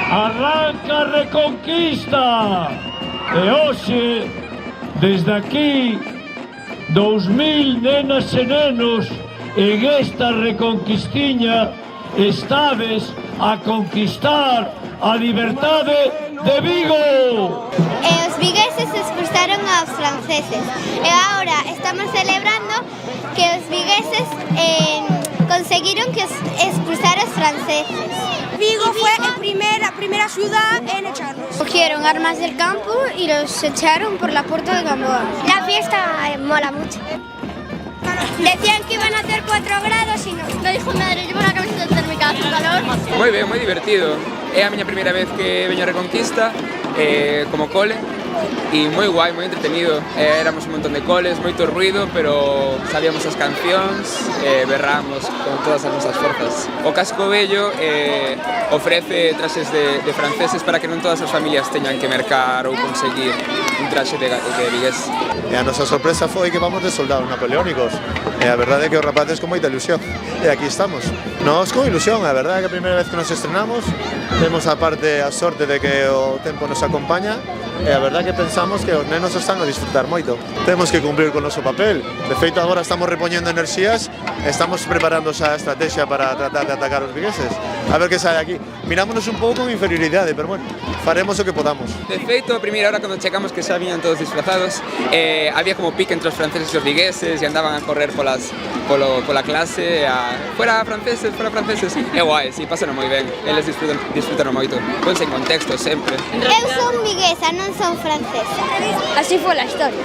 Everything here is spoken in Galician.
Arranca a Reconquista! E hoxe, desde aquí, 2000 nenas e nenos en esta Reconquistiña estades a conquistar a liberdade de Vigo! E os vigueses expulsaron aos franceses e agora estamos celebrando que os vigueses conseguiron que expulsar os franceses. Vigo fue la primera ciudad en echarnos. Cogieron armas del campo y los echaron por la puerta de Gamboa. La fiesta mola mucho. Decían que iban a hacer 4 grados y no. Lo dijo mi madre, llevo una camiseta térmica, hace calor. Moi ben, moi divertido. É a miña primeira vez que veño a Reconquista como cole e moi guai, moi entretenido. Éramos un montón de coles, moito ruido, pero sabíamos as cancións e berramos con todas as nosas forzas. O Casco Vello ofrece traxes de franceses para que non todas as familias teñan que mercar ou conseguir un traxe de vigués. E a nosa sorpresa foi que vamos de soldados napoleónicos. E a verdade é que os rapaces con moita ilusión. E aquí estamos. Nós con ilusión, a verdade é que a primeira vez que nos estrenamos temos a parte a sorte de que o tempo nos acompaña e a verdade é que pensamos que os nenos están a disfrutar moito. Temos que cumprir con o noso papel. De feito, agora estamos repoñendo enerxías e estamos preparando xa a estrategia para tratar de atacar os vigueses. A ver que sai aquí. Mirámonos un pouco con inferioridade, pero bueno, faremos o que podamos. De feito, a primeira hora, cando chegamos que xa viñan todos disfrazados, había como pique entre os franceses e os vigueses e andaban a correr pola clase fuera franceses, é guai, si, pasan moi ben, eles disfrutan moito, ponse en contexto sempre. Eu son viguesa, non son francesa. Así fue la historia.